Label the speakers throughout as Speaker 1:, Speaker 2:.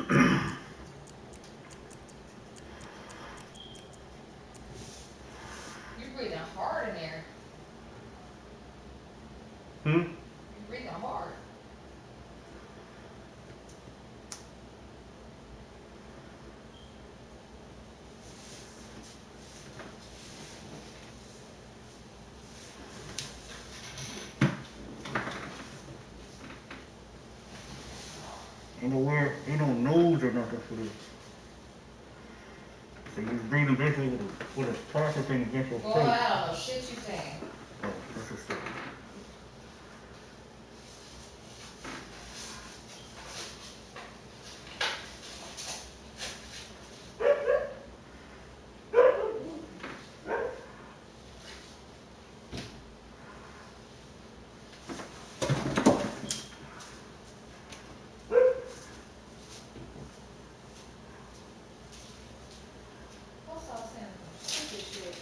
Speaker 1: You're breathing hard in there.
Speaker 2: Hmm?
Speaker 1: You're breathing hard.
Speaker 2: Ain't no nose or nothing for this. So you're breathing basically with a plastic thing against your
Speaker 1: Boy,
Speaker 2: face.
Speaker 1: I don't know shit you saying.
Speaker 2: Oh, that's just it.
Speaker 1: What's all saying some stupid shit?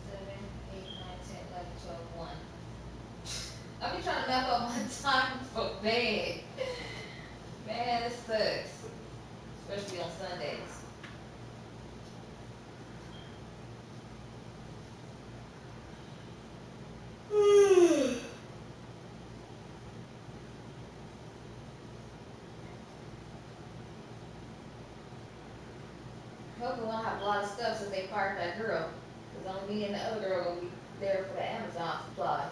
Speaker 1: Seven, 8, 9, 10, 11, 12, 1. I be trying to map out my time for bed. Man, it sucks. Especially on Sundays. Hopefully we don't have a lot of stuff since they fired that girl. Cause only me and the other girl gonna be there for the Amazon supplies.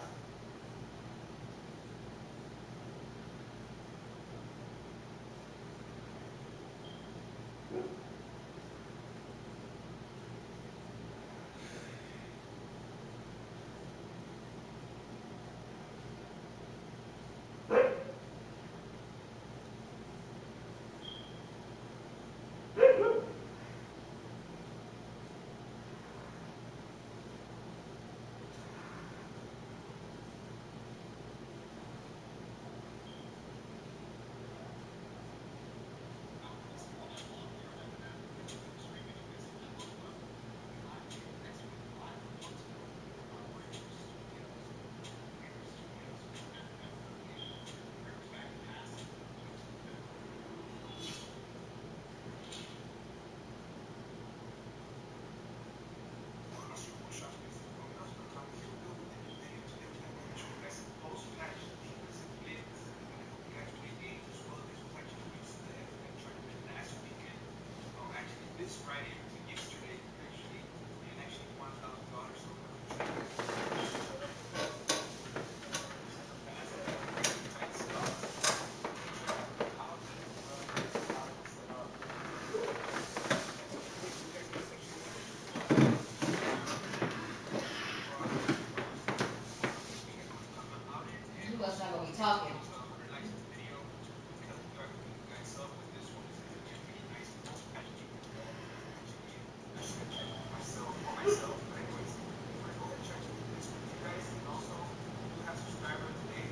Speaker 3: myself. But anyways, I'm gonna go ahead and try to do this with you guys. And also, we do have subscriber of the day.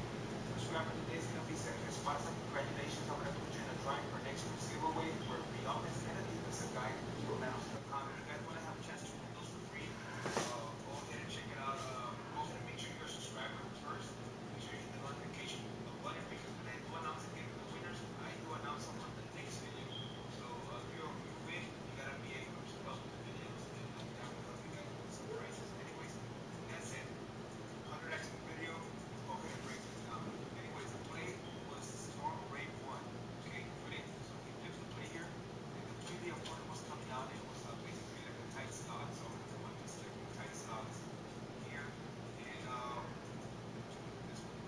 Speaker 3: Subscriber of the day is gonna be Sergio Esparza. Congratulations. I'm gonna put you in the drawing for next week's giveaway for The Office and Adidas, a guide to Madhouse.com. If you guys wanna have a chance to win those for free, go ahead and check it out. Go ahead and make sure you're a subscriber first. Make sure you hit the notification button because when I do announce the winners, I do announce them on the next video. So if you win, you gotta be able to keep up with the videos, and that will help you guys win some prizes. Anyways, with that said, 100x in the video. Let's go ahead and break this down. Anyways, the play was Storm Raid 1. Okay, ready? So he flips the play here, and the play the opponent was coming out, and it was basically like a tight slot. So I'm gonna run these like tight slots here, and this one.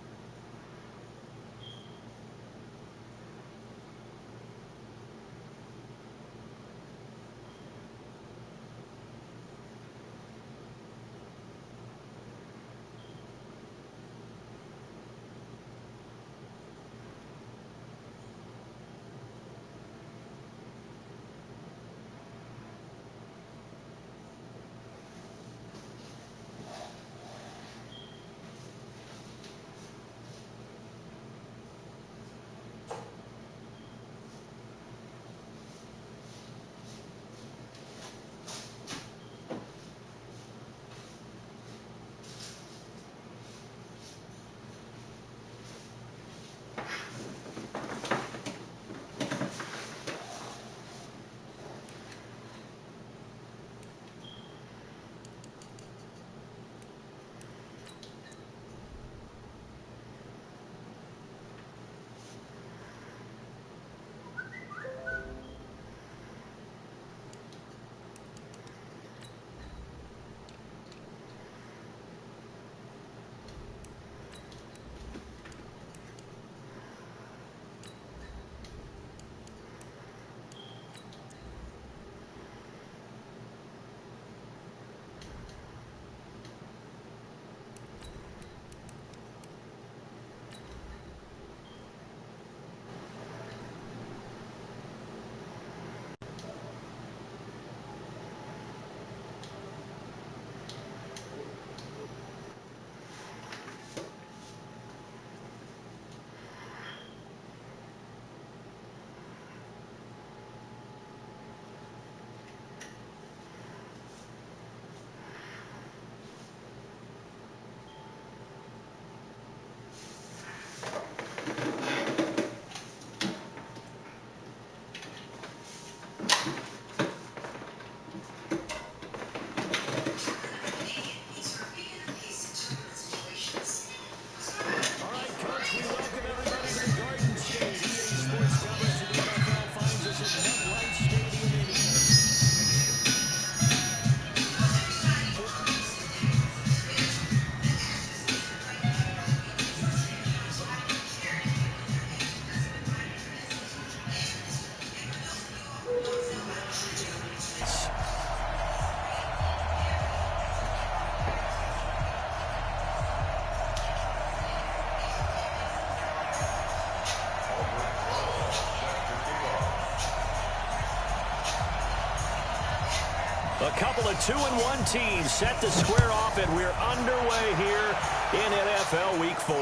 Speaker 4: A couple of 2-1 teams set to square off, and we're underway here in NFL Week 4.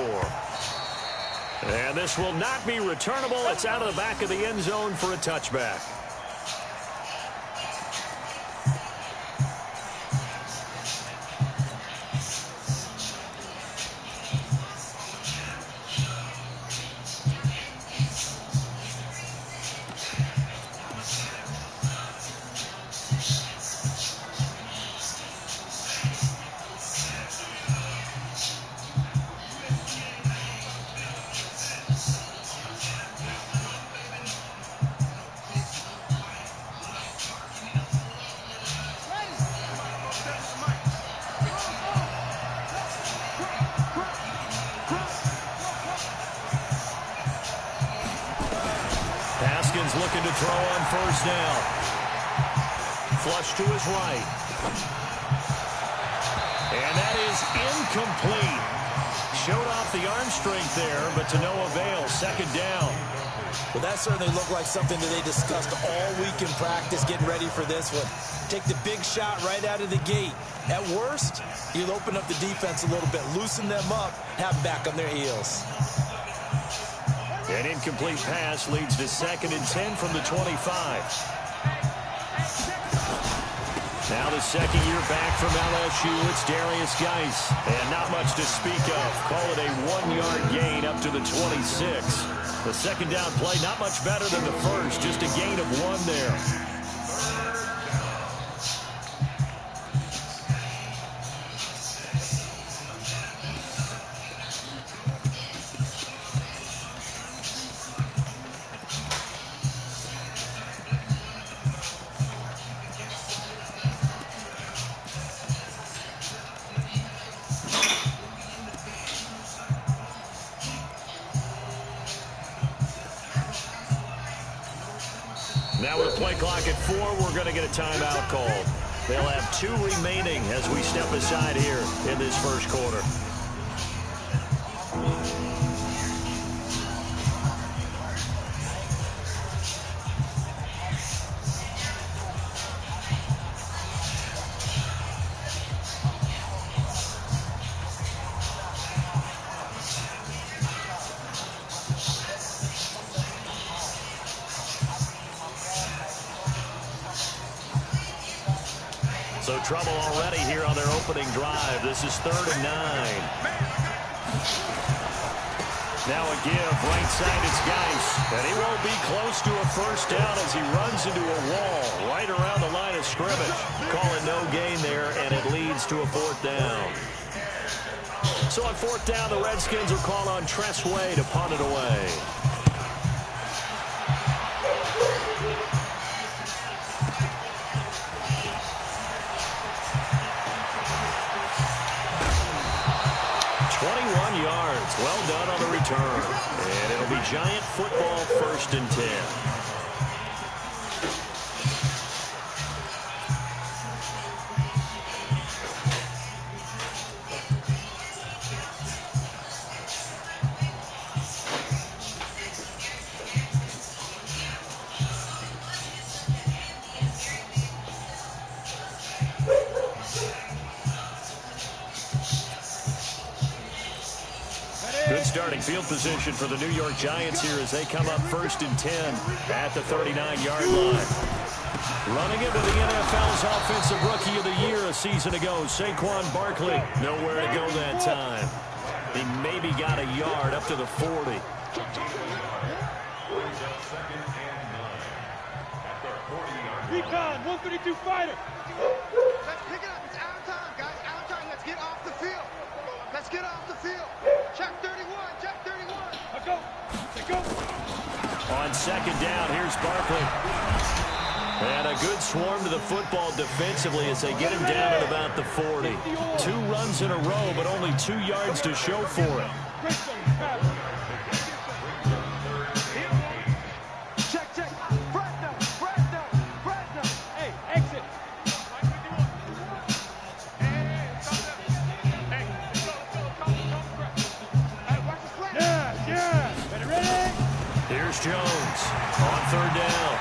Speaker 4: And this will not be returnable. It's out of the back of the end zone for a touchback. Looking to throw on first down. Flush to his right. And that is incomplete. Showed off the arm strength there, but to no avail. Second down.
Speaker 5: Well, that certainly looked like something that they discussed all week in practice, getting ready for this one. Take the big shot right out of the gate. At worst, you'll open up the defense a little bit, loosen them up, have them back on their heels.
Speaker 4: An incomplete pass leads to 2nd and 10 from the 25. Now the second year back from LSU, it's Darius Geis. And not much to speak of. Call it a 1-yard gain up to the 26. The second down play, not much better than the first. Just a gain of 1 there. Now with play clock at 4, we're going to get a timeout called. They'll have 2 remaining as we step aside here in this first quarter. So trouble already here on their opening drive. This is 3rd and 9. Now a give, right side, it's Geis. And he won't be close to a first down as he runs into a wall right around the line of scrimmage. Call it no gain there, and it leads to a 4th down. So on 4th down, the Redskins will call on Tress Way to punt it away. Yards. Well done on the return. And it'll be Giant football, 1st and 10. Good starting field position for the New York Giants here as they come up 1st and 10 at the 39-yard line. Running it with the NFL's Offensive Rookie of the Year a season ago, Saquon Barkley. Nowhere to go that time. He maybe got a yard up to the 40.
Speaker 6: Recon, 132 fighter.
Speaker 3: Let's pick it up. It's out of time, guys. Out of time. Let's get off the field. Let's get off the field. Check 31. Check 31.
Speaker 6: Let's go. Let's go.
Speaker 4: On 2nd down, here's Barkley. And a good swarm to the football defensively as they get him down at about the 40. 2 runs in a row, but only 2 yards to show for it.
Speaker 6: Check, check. Fresno. Hey, exit. Yeah. Ready?
Speaker 4: Here's Jones on 3rd down.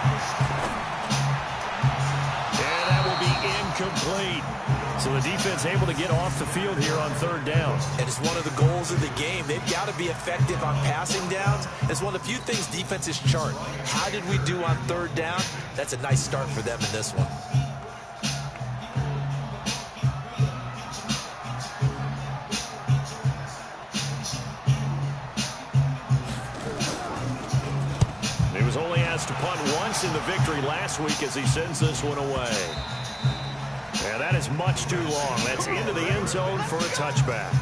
Speaker 4: And that will be incomplete. So the defense able to get off the field here on 3rd down.
Speaker 5: And it's one of the goals of the game. They've got to be effective on passing downs. It's one of the few things defenses chart. How did we do on 3rd down? That's a nice start for them in this one.
Speaker 4: He was only asked to punt once in the victory last week as he sends this one away. And that is much too long. That's into the end zone for a touchback.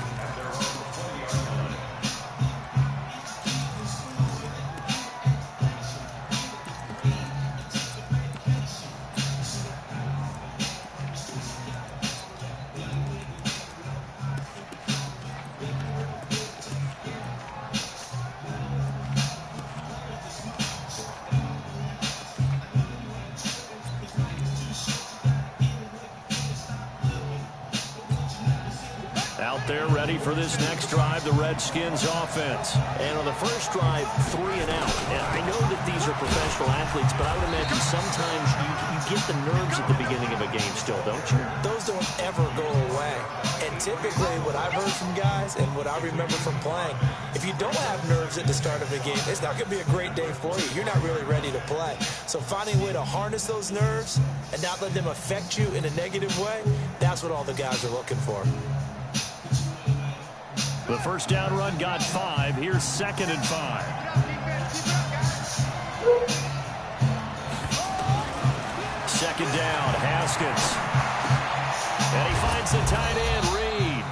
Speaker 4: there ready for this next drive, the Redskins offense.
Speaker 5: And on the first drive, 3 and out. And I know that these are professional athletes, but I would imagine sometimes you get the nerves at the beginning of a game still, don't you? Those don't ever go away. And typically what I've heard from guys and what I remember from playing, if you don't have nerves at the start of a game, it's not going to be a great day for you. You're not really ready to play. So finding a way to harness those nerves and not let them affect you in a negative way, that's what all the guys are looking for.
Speaker 4: The first down run got 5. Here's 2nd and 5. Second down, Haskins. And he finds the tight end, Reed.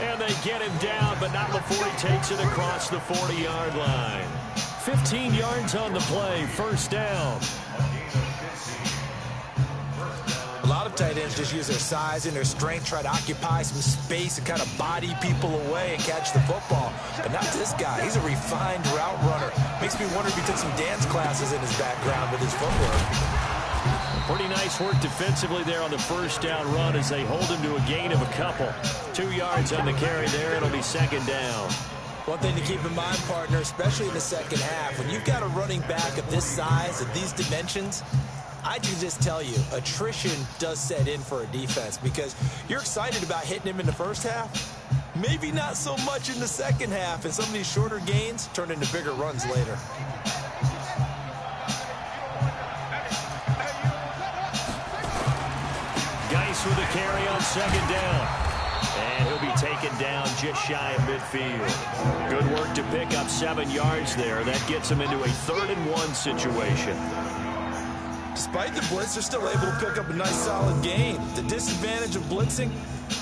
Speaker 4: And they get him down, but not before he takes it across the 40-yard line. 15 yards on the play, first down.
Speaker 5: A lot of tight ends just use their size and their strength, try to occupy some space and kind of body people away and catch the football. But not this guy. He's a refined route runner. Makes me wonder if he took some dance classes in his background with his footwork.
Speaker 4: Pretty nice work defensively there on the first down run as they hold him to a gain of a couple. 2 yards on the carry there. It'll be second down.
Speaker 5: One thing to keep in mind, partner, especially in the second half, when you've got a running back of this size, of these dimensions, I can just tell you, attrition does set in for a defense because you're excited about hitting him in the first half. Maybe not so much in the second half, and some of these shorter gains turn into bigger runs later.
Speaker 4: Geis with a carry on second down. And he'll be taken down just shy of midfield. Good work to pick up 7 yards there. That gets him into a 3rd and 1 situation.
Speaker 5: Despite the blitz, they're still able to pick up a nice solid gain. The disadvantage of blitzing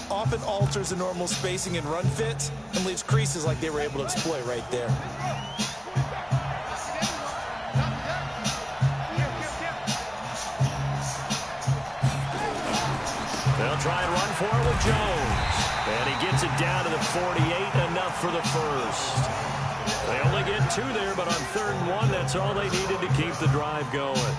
Speaker 5: often alters the normal spacing and run fits and leaves creases like they were able to exploit right there.
Speaker 4: They'll try and run for it with Jones. And he gets it down to the 48, enough for the first. They only get 2 there, but on 3rd and 1, that's all they needed to keep the drive going.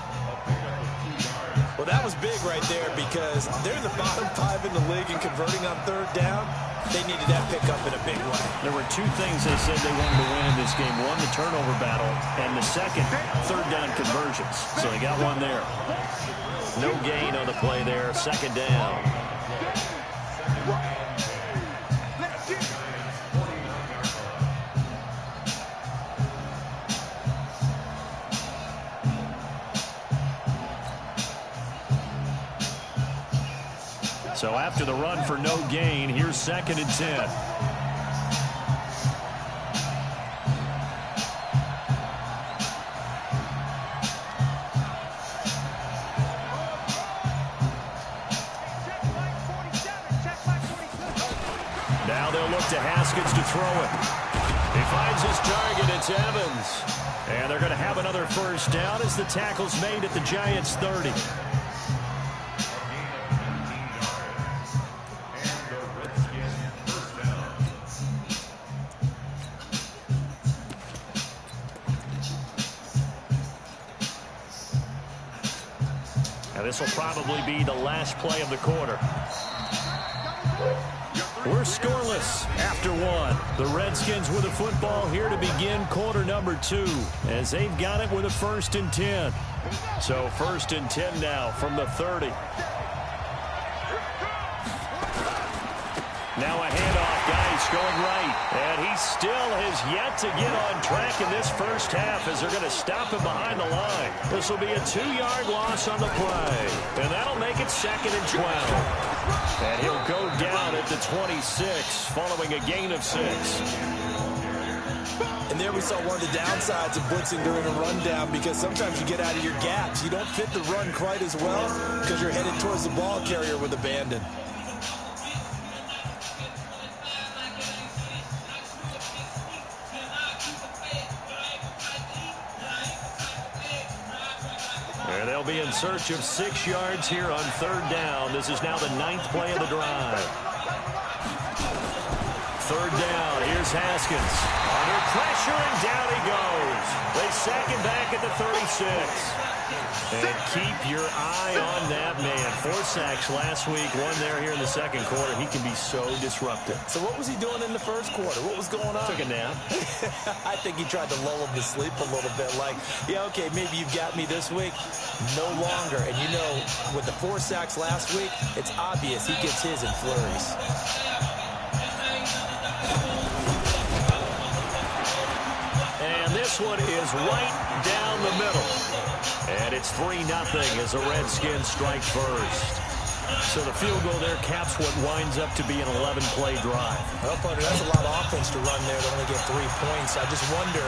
Speaker 5: Well, that was big right there because they're in the bottom 5 in the league in converting on 3rd down. They needed that pickup in a big way.
Speaker 4: There were 2 things they said they wanted to win in this game. One, the turnover battle, and the second, 3rd down conversions. So they got one there. No gain on the play there, 2nd down. So after the run for no gain, here's 2nd and 10. Now they'll look to Haskins to throw it. He finds his target. It's Evans. And they're going to have another first down as the tackle's made at the Giants' 30. This will probably be the last play of the quarter. We're scoreless after 1. The Redskins with the football here to begin quarter number 2 as they've got it with a 1st and 10. So 1st and 10 now from the 30. Now a handoff, Geis going right. And he still has yet to get on track in this first half as they're going to stop him behind the line. This will be a 2-yard loss on the play. And that'll make it 2nd and 12. And he'll go down at the 26 following a gain of 6.
Speaker 5: And there we saw one of the downsides of blitzing during a rundown because sometimes you get out of your gaps. You don't fit the run quite as well because you're headed towards the ball carrier with abandon.
Speaker 4: And they'll be in search of 6 yards here on 3rd down. This is now the 9th play of the drive. Third down. Here's Haskins. Under pressure, and down he goes. They sack him back at the 36. And keep your eye on that man. 4 sacks last week, 1 here in the second quarter. He can be so disruptive.
Speaker 5: So what was he doing in the first quarter? What was going on?
Speaker 4: Took a nap.
Speaker 5: I think he tried to lull him to sleep a little bit. Like, yeah, okay, maybe you've got me this week. No longer. And you know, with the 4 sacks last week, it's obvious he gets his in flurries.
Speaker 4: And this one is right down the middle. And it's 3-0 as the Redskins strike first. So the field goal there caps what winds up to be an 11-play drive.
Speaker 5: Well, partner, that's a lot of offense to run there to only get 3 points. I just wonder,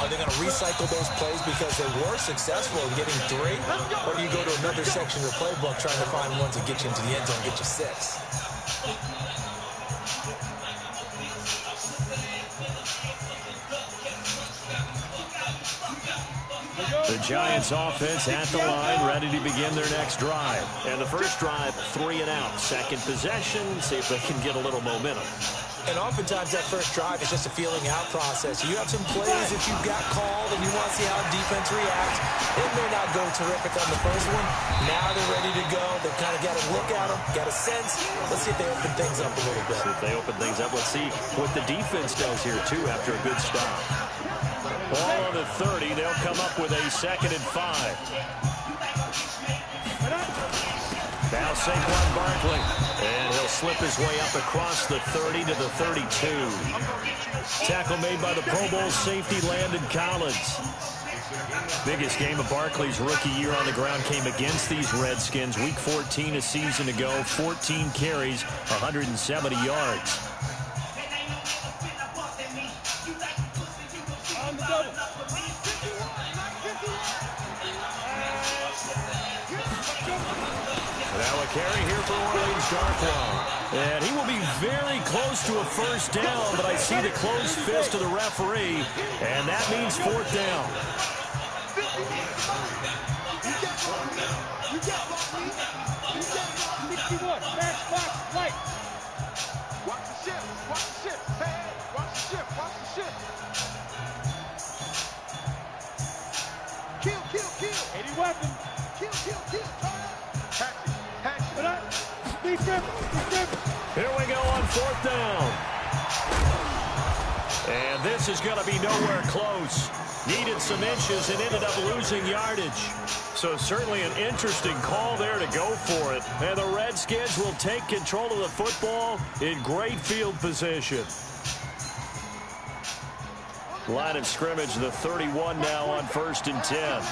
Speaker 5: are they going to recycle those plays because they were successful in getting 3? Or do you go to another section of the playbook trying to find ones that get you into the end zone and get you 6?
Speaker 4: The Giants offense at the line, ready to begin their next drive. And the first drive, 3 and out. Second possession, see if they can get a little momentum.
Speaker 5: And oftentimes that first drive is just a feeling out process. You have some plays that you've got called and you want to see how defense reacts. It may not go terrific on the first one. Now they're ready to go. They've kind of got a look at them, got a sense. Let's see if they open things up a little bit.
Speaker 4: See if they open things up. Let's see what the defense does here, too, after a good stop. Ball on the 30. They'll come up with a 2nd and 5. Now Saquon Barkley. And he'll slip his way up across the 30 to the 32. Tackle made by the Pro Bowl safety Landon Collins. Biggest game of Barkley's rookie year on the ground came against these Redskins. Week 14 a season ago. 14 carries, 170 yards. Now a carry here for Orleans Darkwa. And he will be very close to a first down, but I see the closed fist of the referee, and that means 4th down.
Speaker 3: Watch the ship. Watch the ship. Hey, watch the ship. Watch the ship. Kill, kill, kill.
Speaker 6: 80 weapons.
Speaker 3: Kill, kill, kill. Hatchet, hatchet.
Speaker 4: Here we go on 4th down. And this is going to be nowhere close. Needed some inches and ended up losing yardage. So certainly an interesting call there to go for it. And the Redskins will take control of the football in great field position. Line of scrimmage, the 31 now on 1st and 10.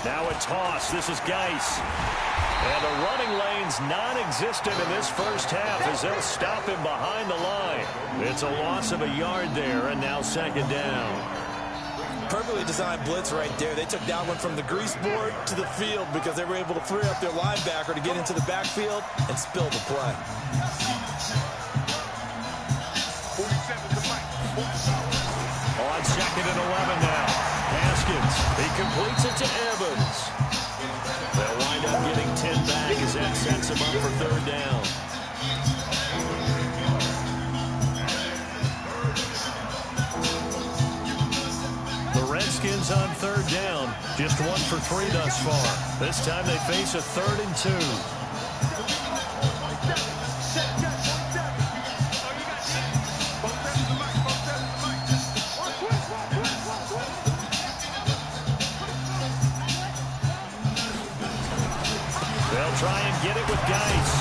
Speaker 4: Now a toss. This is Geis. And the running lane's non-existent in this first half as they'll stop him behind the line. It's a loss of a yard there, and now 2nd down.
Speaker 5: Perfectly designed blitz right there. They took that one from the grease board to the field because they were able to free up their linebacker to get into the backfield and spill the play.
Speaker 3: 47 to Mike.
Speaker 4: On 2nd and 11 now. Haskins. He completes it to Evans. They'll wind up getting 10 back as that sets him up for 3rd down. The Redskins on 3rd down. Just 1 for 3 thus far. This time they face a 3rd and 2. They'll try and get it with Geis.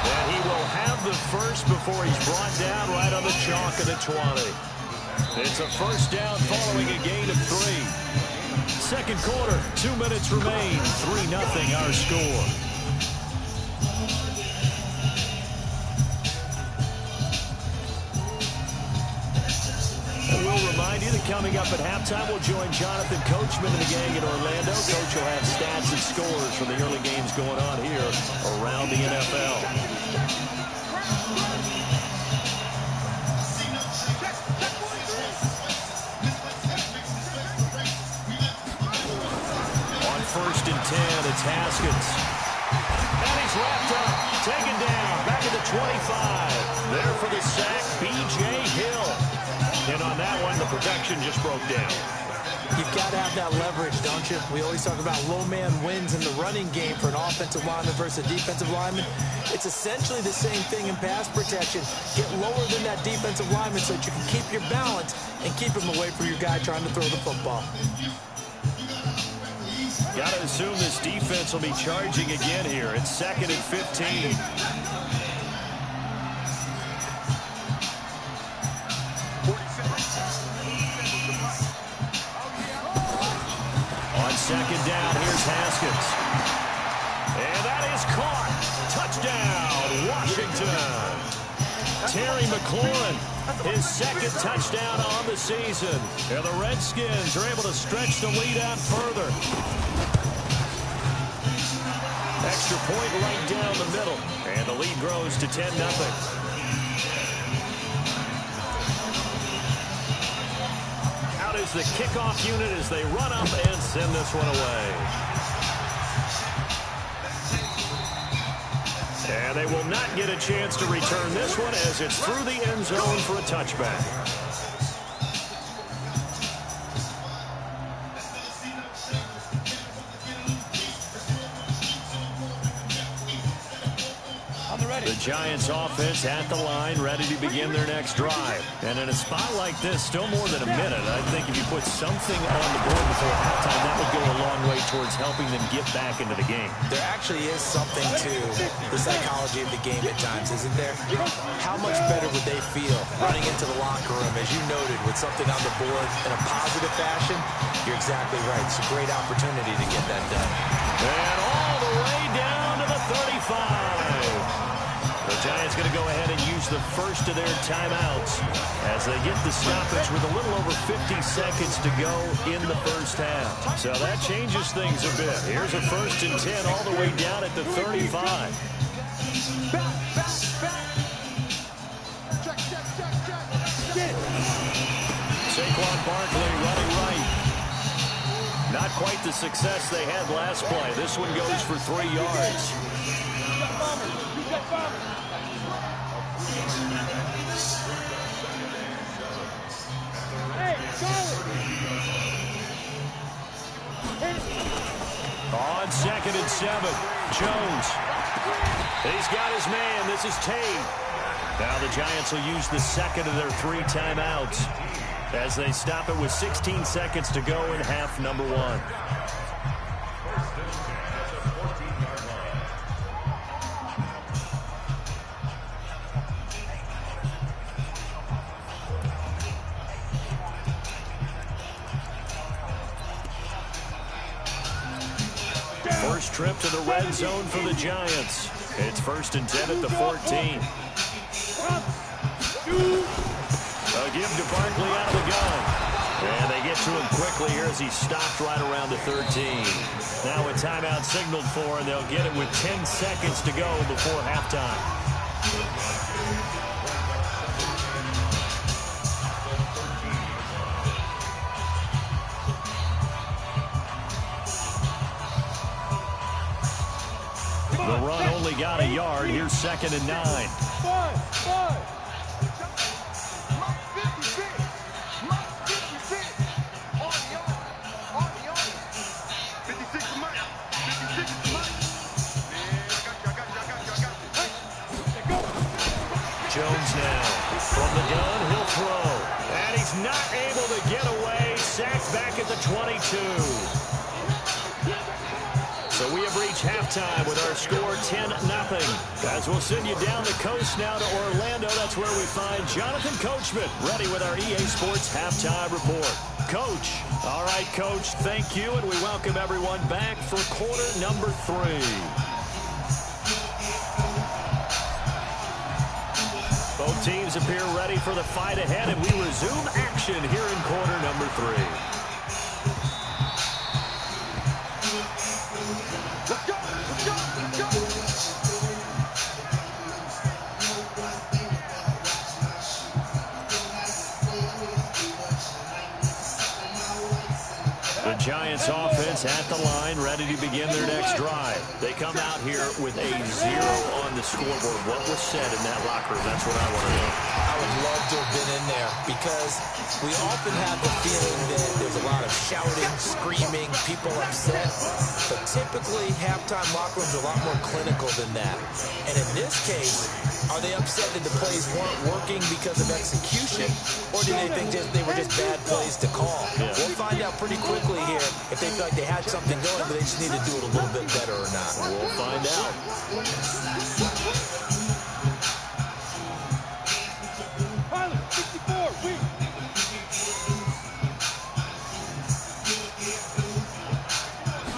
Speaker 4: And he will have the first before he's brought down right on the chalk of the 20. It's a 1st down following a gain of 3. Second quarter, 2 minutes remain. 3-0 our score. And we'll remind you that coming up at halftime, we'll join Jonathan Coachman and the gang in Orlando. Coach will have stats and scores from the early games going on here around the NFL. On 1st and 10, it's Haskins. And he's wrapped up, taken down, back at the 20. There for the sack, B.J. Hill. And on that one, the protection just broke down.
Speaker 5: You've got to have that leverage, don't you? We always talk about low man wins in the running game for an offensive lineman versus a defensive lineman. It's essentially the same thing in pass protection. Get lower than that defensive lineman so that you can keep your balance and keep him away from your guy trying to throw the football.
Speaker 4: Got to assume this defense will be charging again here. It's 2nd and 15. On 2nd down, here's Haskins. And that is caught. Touchdown, Washington. Terry McLaurin, his 2nd touchdown on the season. And the Redskins are able to stretch the lead out further. Extra point right down the middle. And the lead grows to 10-0. Is the kickoff unit as they run up and send this one away. And they will not get a chance to return this one as it's through the end zone for a touchback. The Giants offense at the line, ready to begin their next drive. And in a spot like this, still more than a minute, I think if you put something on the board before halftime, that would go a long way towards helping them get back into the game.
Speaker 5: There actually is something to the psychology of the game at times, isn't there? How much better would they feel running into the locker room, as you noted, with something on the board in a positive fashion? You're exactly right. It's a great opportunity to get that done.
Speaker 4: And all the way down to the 35. The Giants going to go ahead and use the first of their timeouts as they get the stoppage with a little over 50 seconds to go in the first half. So that changes things a bit. Here's a 1st and 10 all the way down at the 35. Saquon Barkley running right. Not quite the success they had last play. This one goes for 3 yards. On 2nd and 7, Jones. He's got his man. This is Tate. Now the Giants will use the 2nd of their 3 timeouts as they stop it with 16 seconds to go in half number 1. First trip to the red zone for the Giants. It's 1st and 10 at the 14. A give to Barkley out of the gun. And they get to him quickly here as he stopped right around the 13. Now a timeout signaled for, and they'll get it with 10 seconds to go before halftime. The run only got a yard. Here's 2nd and 9. Jones now from the gun. He'll throw. And he's not able to get away. Sacked back at the 22. So we have reached halftime with our score 10-0. As we'll send you down the coast now to Orlando. That's where we find Jonathan Coachman ready with our EA Sports halftime report. Coach. All right, Coach, thank you, and we welcome everyone back for quarter number 3. Both teams appear ready for the fight ahead, and we resume action here in quarter number 3. Giants offense at the line, ready to begin their next drive. They come out here with a 0 on the scoreboard. What was said in that locker room? That's what I want to know.
Speaker 5: I would love to have been in there because we often have the feeling that there's a lot of shouting, screaming, people upset. But typically, halftime locker rooms are a lot more clinical than that. And in this case, are they upset that the plays weren't working because of execution? Or do they think they were just bad plays to call?
Speaker 4: Yeah.
Speaker 5: We'll find out pretty quickly here if they feel like they had something going, but they just need to do it a little bit better or not.
Speaker 4: We'll find out.
Speaker 6: Pilot, 64, weak.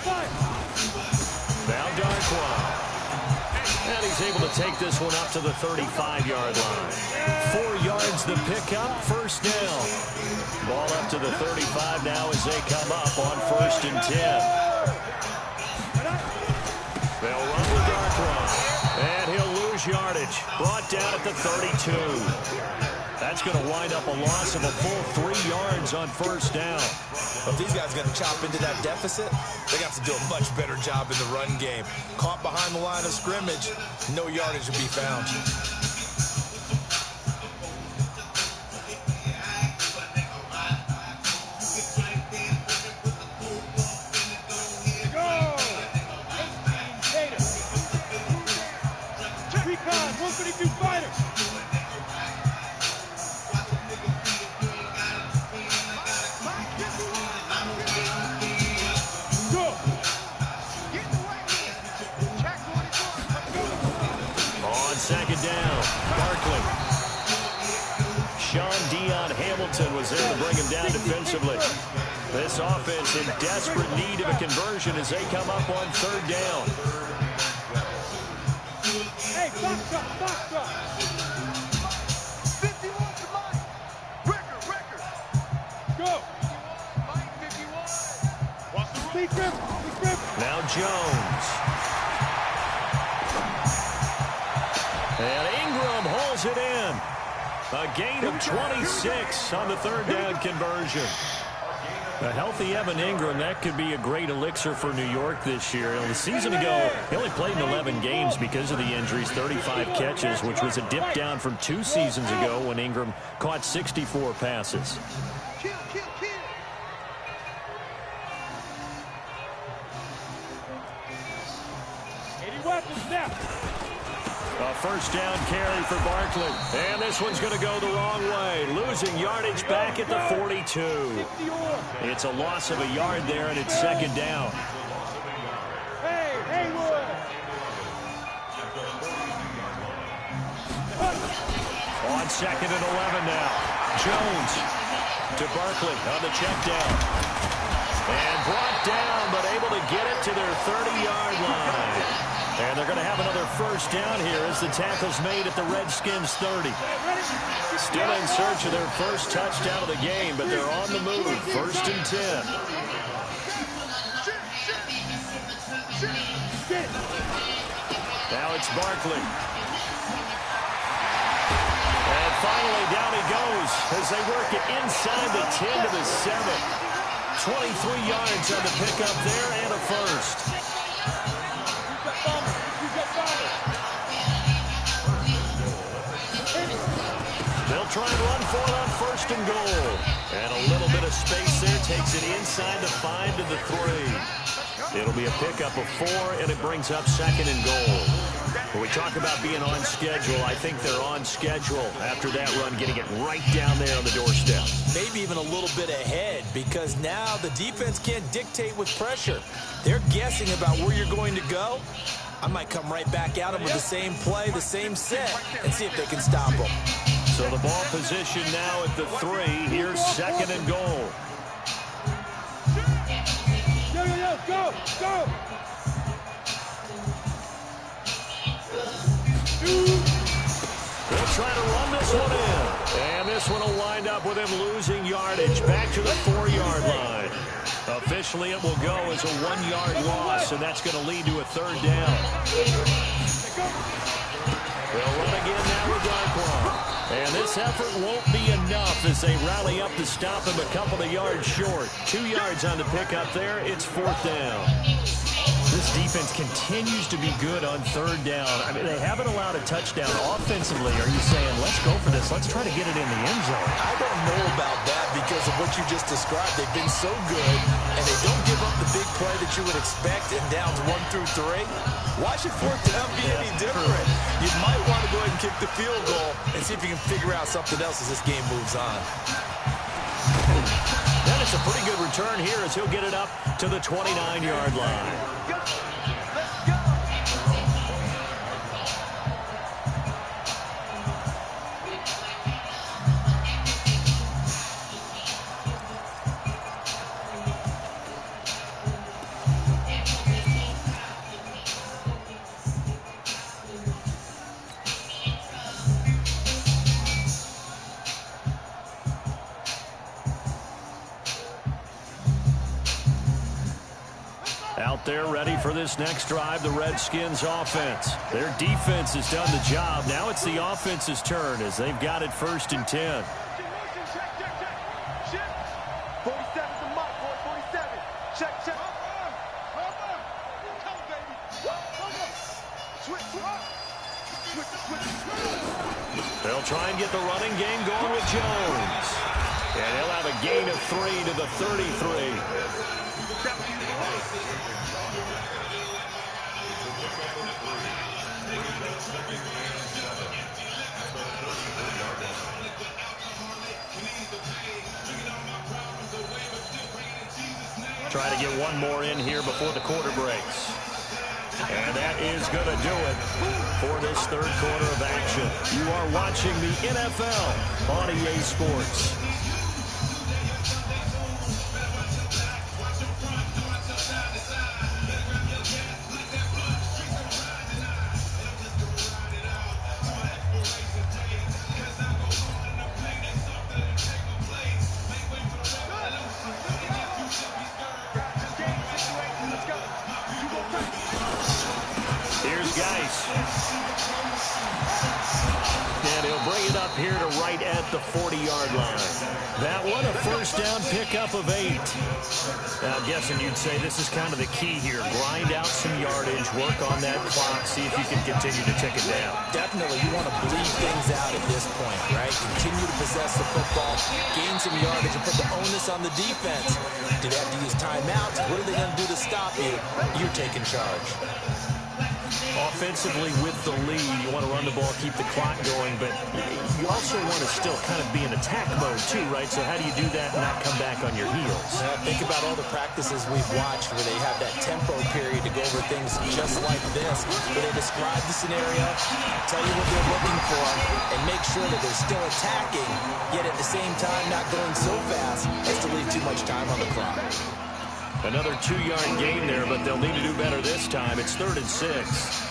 Speaker 6: Fire.
Speaker 4: Now Darkwa. And he's able to take this one up to the 35-yard line. 4 yards the pickup, first down. Ball up to the 35 now as they come up on 1st and 10. They'll run with Darkwa. And he'll lose yardage. Brought down at the 32. That's going to wind up a loss of a full 3 yards on 1st down.
Speaker 5: Well, if these guys are going to chop into that deficit, they got to do a much better job in the run game. Caught behind the line of scrimmage, no yardage to be found.
Speaker 6: Go! 18, Tatum. Recon, 152 fighter. Go!
Speaker 4: On 2nd down, Barkley. Sean Dion Hamilton was there to bring him down defensively. This offense in desperate need of a conversion as they come up on 3rd down.
Speaker 6: Hey, box up.
Speaker 3: 51 to Mike. Record.
Speaker 6: Go!
Speaker 3: Mike 51. Watch the
Speaker 6: Big grip.
Speaker 4: Now Jones. And Ingram holds it in. A gain of 26 on the 3rd down conversion. A healthy Evan Ingram, that could be a great elixir for New York this year. The season ago, he only played in 11 games because of the injuries, 35 catches, which was a dip down from 2 seasons ago when Ingram caught 64 passes.
Speaker 3: Kill.
Speaker 6: 80 weapons now.
Speaker 4: A 1st down carry for Barkley. And this one's going to go the wrong way. Losing yardage back at the 42.
Speaker 6: 50 or.
Speaker 4: It's a loss of a yard there, and it's 2nd down.
Speaker 6: Hey, Haywood.
Speaker 4: On 2nd and 11 now. Jones to Barkley on the check down. And brought down, but able to get it to their 30-yard line. And they're going to have another 1st down here as the tackle's made at the Redskins 30. Still in search of their first touchdown of the game, but they're on the move. 1st and 10. Now it's Barkley. And finally down he goes as they work it inside the 10 to the 7. 23 yards on the pickup there and a 1st. They'll try and run for it on 1st and goal. And a little bit of space there takes it inside the 5 to the 3. It'll be a pickup of 4, and it brings up 2nd and goal. When we talk about being on schedule, I think they're on schedule after that run, getting it right down there on the doorstep.
Speaker 5: Maybe even a little bit ahead because now the defense can't dictate with pressure. They're guessing about where you're going to go. I might come right back at them with the same play, the same set, and see if they can stop them.
Speaker 4: So the ball position now at the 3. Here's 2nd and goal.
Speaker 6: Yo, go!
Speaker 4: They'll try to run this one in. And this one will wind up with him losing yardage back to the 4-yard line. Officially, it will go as a 1-yard loss, and that's going to lead to a 3rd down. They'll run again now with Darkwa. And this effort won't be enough. enough as they rally up to stop him a couple of yards short. 2 yards on the pickup there. It's 4th down.
Speaker 7: This defense continues to be good on 3rd down. I mean, they haven't allowed a touchdown offensively. Are you saying, let's go for this? Let's try to get it in the end zone.
Speaker 5: I don't know about that because of what you just described. They've been so good, and they don't give up the big play that you would expect in downs 1 through 3. Why should 4th down be any different? You might want to go ahead and kick the field goal and see if you can figure out something else as this game moves on.
Speaker 4: Then it's a pretty good return here as he'll get it up to the 29-yard line. Out there ready for this next drive, the Redskins offense. Their defense has done the job. Now it's the offense's turn as they've got it 1st and 10.
Speaker 6: 47's the mark, boy. 47. Check.
Speaker 4: They'll try and get the running game going with Jones. And he'll have a gain of 3 to the 33. Try to get one more in here before the quarter breaks. And that is going to do it for this 3rd quarter of action. You are watching the NFL on EA Sports. And he'll bring it up here to right at the 40-yard line. That one, a 1st down pickup of 8. Now, I'm guessing you'd say this is kind of the key here. Grind out some yardage, work on that clock, see if you can continue to tick it down.
Speaker 5: Definitely, you want to bleed things out at this point, right? Continue to possess the football, gain some yardage, and put the onus on the defense. Do they have to use timeouts? What are they going to do to stop you? You're taking charge.
Speaker 4: Offensively with the lead, you want to run the ball, keep the clock going, but you also want to still kind of be in attack mode too, right? So how do you do that and not come back on your heels?
Speaker 5: Think about all the practices we've watched where they have that tempo period to go over things just like this, where they describe the scenario, tell you what they're looking for, and make sure that they're still attacking, yet at the same time not going so fast as to leave too much time on the clock.
Speaker 4: Another 2-yard gain there, but they'll need to do better this time. It's 3rd and 6.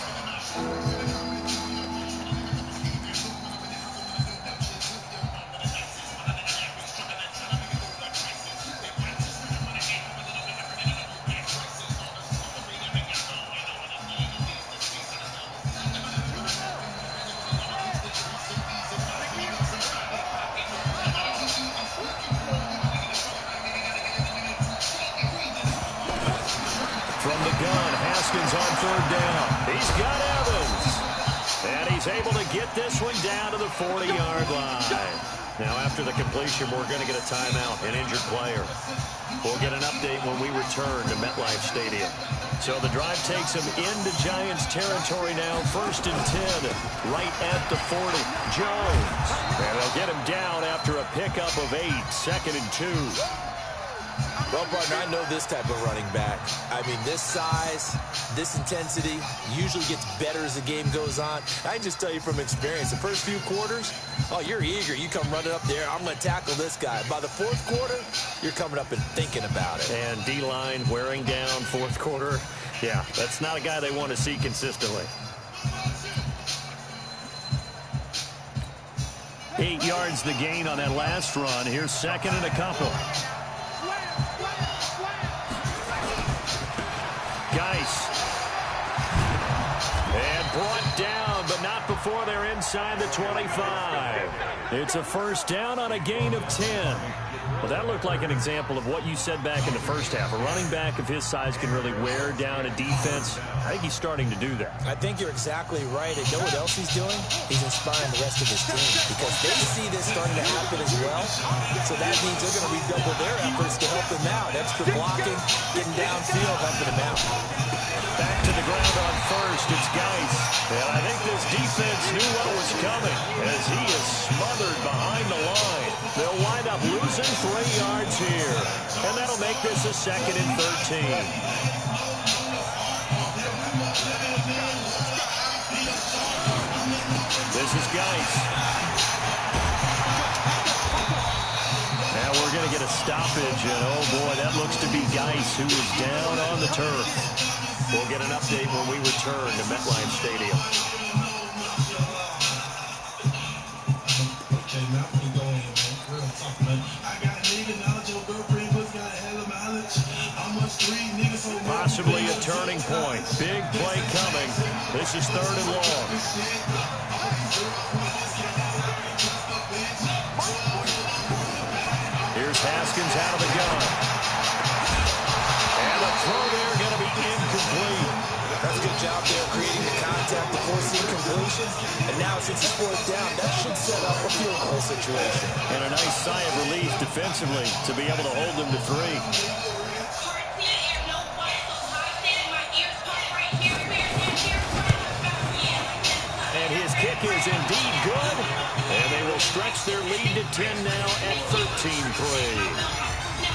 Speaker 4: From the gun, Haskins on 3rd down. He's got Evans. And he's able to get this one down to the 40-yard line. Now, after the completion, we're going to get a timeout, an injured player. We'll get an update when we return to MetLife Stadium. So the drive takes him into Giants territory now. 1st and 10, right at the 40. Jones. And they'll get him down after a pickup of 8. 2nd and 2.
Speaker 5: Well, partner, I know this type of running back. I mean, this size, this intensity usually gets better as the game goes on. I can just tell you from experience, the first few quarters, oh, you're eager. You come running up there, I'm going to tackle this guy. By the 4th quarter, you're coming up and thinking about it.
Speaker 4: And D-line wearing down 4th quarter. Yeah, that's not a guy they want to see consistently. 8 yards the gain on that last run. Here's 2nd and a couple. Geis. And brought down, but not before before they're inside the 25. It's a first down on a gain of 10. Well, that looked like an example of what you said back in the first half. A running back of his size can really wear down a defense. I think he's starting to do that.
Speaker 5: I think you're exactly right. And you know what else he's doing? He's inspiring the rest of his team because they see this starting to happen as well. So that means they're going to redouble their efforts to help him out. Extra blocking, getting downfield, helping him out.
Speaker 4: Back to the ground on first. It's Geis. And I think this defense knew what was coming as he is smothered behind the line. They'll wind up losing 3 yards here. And that'll make this a 2nd and 13. This is Geis. Now we're going to get a stoppage. And oh boy, that looks to be Geis who is down on the turf. We'll get an update when we return to MetLife Stadium. Possibly a turning point. Big play coming. This is 3rd and long. Here's Haskins out of the gun. And the throw there going to be incomplete.
Speaker 5: That's a good job there creating the contact before seeing completion. And now since it's 4th down, that should set up a field goal situation.
Speaker 4: And a nice sigh of relief defensively to be able to hold them to 3. And his kick is indeed good. And they will stretch their lead to 10 now at 13-3.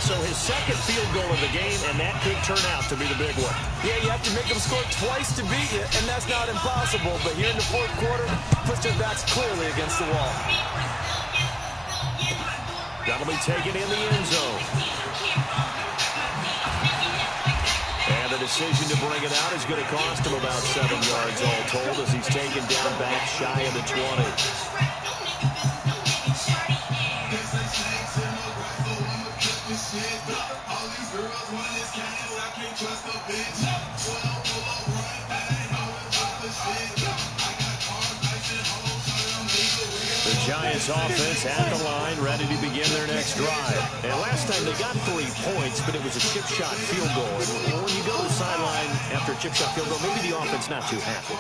Speaker 4: So his 2nd field goal of the game, and that could turn out to be the big one.
Speaker 5: Yeah, you have to make them score twice to beat you, and that's not impossible. But here in the 4th quarter, puts their backs clearly against the wall.
Speaker 4: That'll be taken in the end zone. And the decision to bring it out is going to cost him about 7 yards all told as he's taken down back shy of the 20. The Giants offense at the line, ready to begin their next drive. And last time they got 3 points, but it was a chip shot field goal. And when you go to the sideline after a chip shot field goal, maybe the offense not too happy.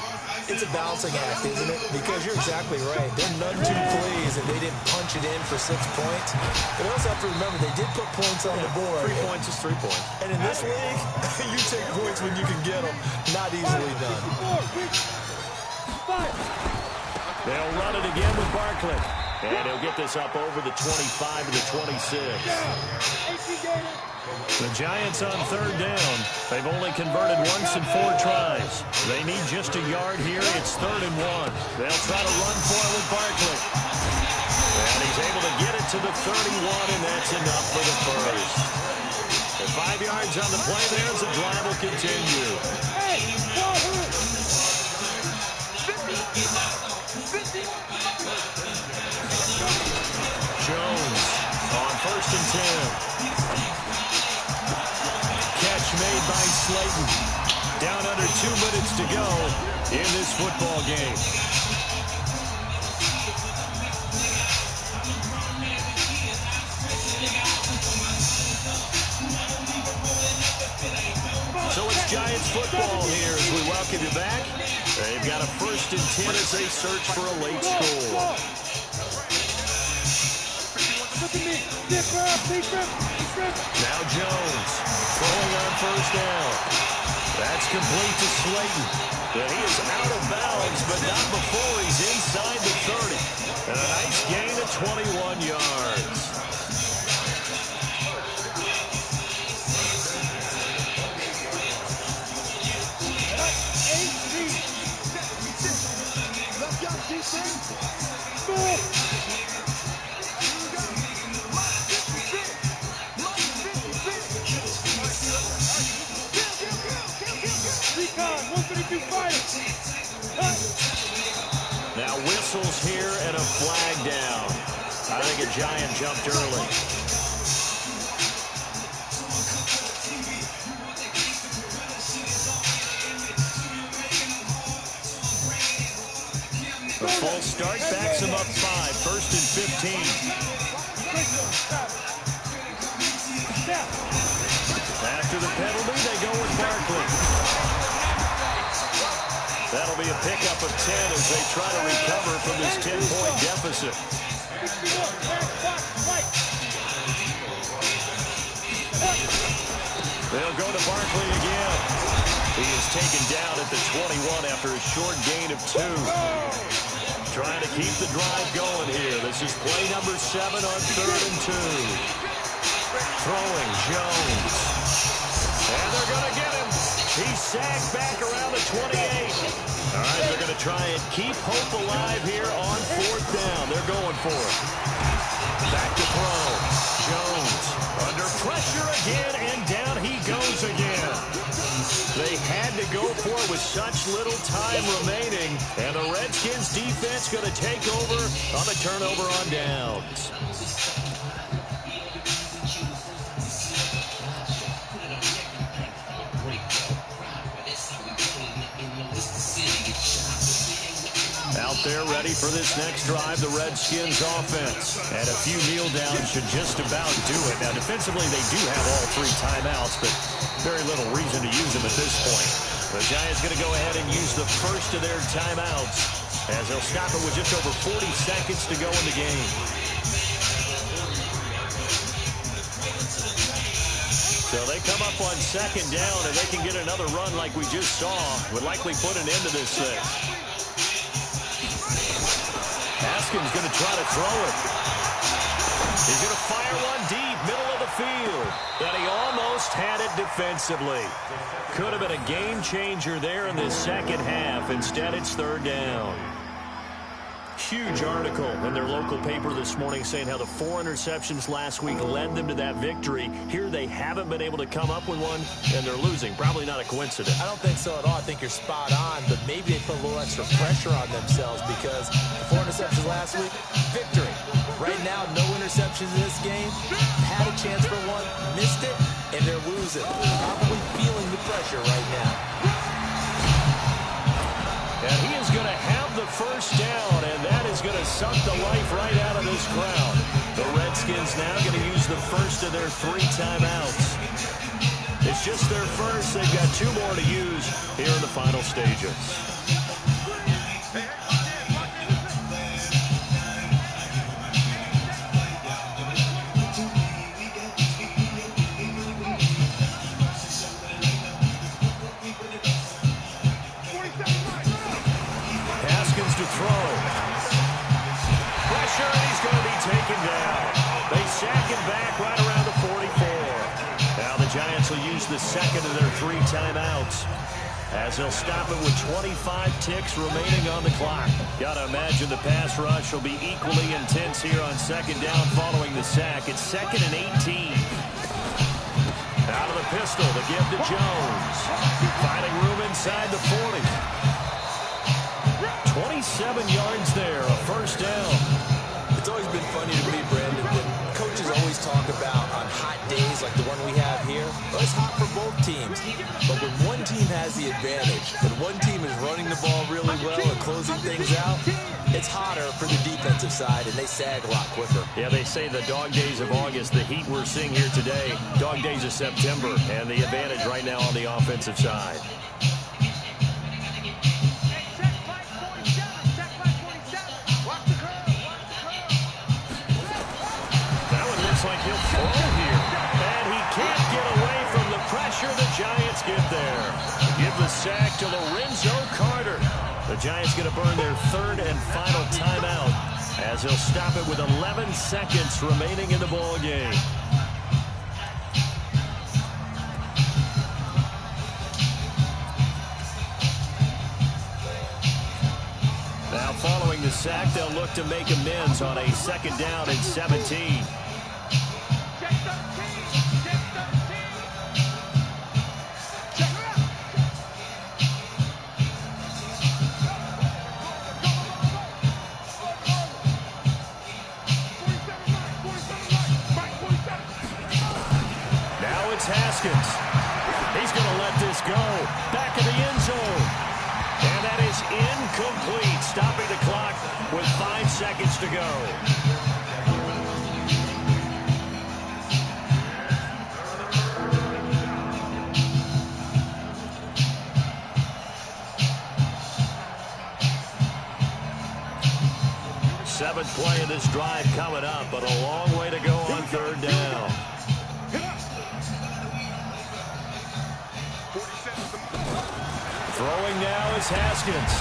Speaker 5: It's a balancing act, isn't it? Because you're exactly right. They're none too pleased and they didn't punch it in for 6 points. But you also have to remember they did put points on the board.
Speaker 4: 3 points is 3 points.
Speaker 5: And in this league, you take points when you can get them. Not easily done.
Speaker 4: They'll run it again with Barkley. And he'll get this up over the 25 to the 26. The Giants on 3rd down. They've only converted once in 4 tries. They need just a yard here. It's 3rd and 1. They'll try to run for it with Barkley. And he's able to get it to the 31, and that's enough for the first. And 5 yards on the play there as the drive will continue. Jones on 1st and 10. Catch made by Slayton. Down under 2 minutes to go in this football game. So it's Giants football here as we welcome you back. They've got a 1st and 10 as they search for a late score. Now Jones throwing on 1st down. That's complete to Slayton. And he is out of bounds, but not before he's inside the 30. And a nice gain of 21 yards. Now whistles here and a flag down. I think a Giant jumped early. A false start backs him up 5. First and 15. After the penalty, they go with Barkley. That'll be a pickup of 10 as they try to recover from this 10-point deficit. They'll go to Barkley again. He is taken down at the 21 after a short gain of 2. Trying to keep the drive going here. This is play number 7 on 3rd and 2. Throwing Jones. And they're going to get him. He's sagged back around the 28. All right, they're going to try and keep hope alive here on 4th down. They're going for it. Back to throw. Jones under pressure again, and down he goes again. They had to go for it with such little time remaining, and the Redskins defense going to take over on the turnover on downs. Out there ready for this next drive, the Redskins offense. And a few kneel downs should just about do it. Now, defensively, they do have all 3 timeouts, but very little reason to use them at this point. The Giants going to go ahead and use the first of their timeouts as they'll stop it with just over 40 seconds to go in the game. So they come up on 2nd down, and they can get another run like we just saw. Would likely put an end to this thing. Haskins going to try to throw it. He's going to fire one deep, middle of the field. And he almost had it defensively. Could have been a game changer there in the second half. Instead, it's 3rd down. Huge article in their local paper this morning saying how the 4 interceptions last week led them to that victory. Here they haven't been able to come up with one, and they're losing. Probably not a coincidence.
Speaker 5: I don't think so at all. I think you're spot on, but maybe they put a little extra pressure on themselves because the 4 interceptions last week, victory. Right now, no interceptions in this game. Had a chance for one, missed it, and they're losing. Probably feeling the pressure right now.
Speaker 4: And he is going to have the first down, and that is going to suck the life right out of this crowd. The Redskins now going to use the first of their 3 timeouts. It's just their first. They've got 2 more to use here in the final stages. To throw. Pressure, and he's going to be taken down. They sack him back right around the 44. Now the Giants will use the second of their 3 timeouts as they'll stop it with 25 ticks remaining on the clock. Got to imagine the pass rush will be equally intense here on 2nd down following the sack. It's 2nd and 18. Out of the pistol, the give to Jones. Finding room inside the 40. 27 yards there, a first down.
Speaker 5: It's always been funny to me, Brandon, that coaches always talk about on hot days like the one we have here. Well, it's hot for both teams. But when one team has the advantage, when one team is running the ball really well and closing things out, it's hotter for the defensive side, and they sag a lot quicker.
Speaker 4: Yeah, they say the dog days of August, the heat we're seeing here today, dog days of September, and the advantage right now on the offensive side. Like he'll fall here, and he can't get away from the pressure. The Giants get there. Give the sack to Lorenzo Carter. The Giants going to burn their 3rd and final timeout as they'll stop it with 11 seconds remaining in the ball game. Now following the sack, they'll look to make amends on a 2nd down and 17. Haskins. He's going to let this go. Back in the end zone. And that is incomplete. Stopping the clock to go. Seventh play of this drive coming up, but a long way to go on third down. Throwing now is Haskins.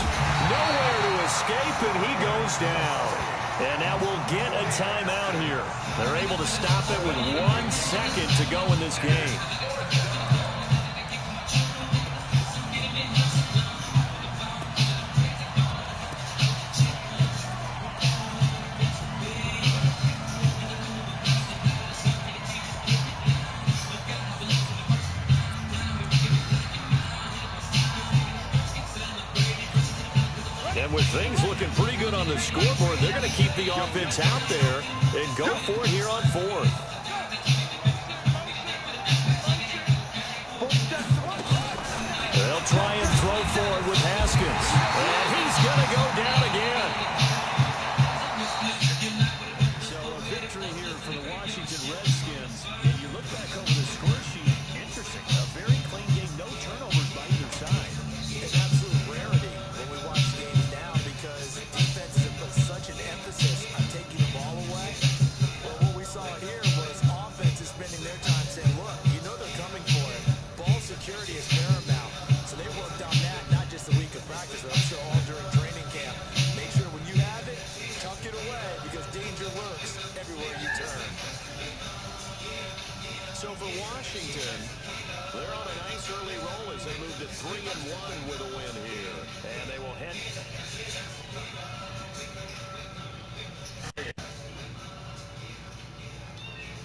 Speaker 4: Nowhere to escape, and he goes down. And now we'll get a timeout here. They're able to stop it with 1 second to go in this game. And with things looking pretty good on the scoreboard, they're going to keep the offense out there and go for it here on fourth. They'll try and throw forward with Haskins. And he's going to go down again. So a victory here for the Washington Redskins. And you look back over the score sheet, interesting. A very clean game, no turnovers by either side.
Speaker 5: An absolute rarity when we watch games now because defenses have put such an emphasis on taking the ball away. Well, what we saw here was offenses spending their time saying, look, you know they're coming for it. Ball security is paramount. So they worked on that not just a week of practice, but I'm sure all during training camp. Make sure when you have it, tuck it away because danger lurks everywhere you turn.
Speaker 4: So for Washington, they're on a nice early roll as they move to 3-1 with a win here. And they will head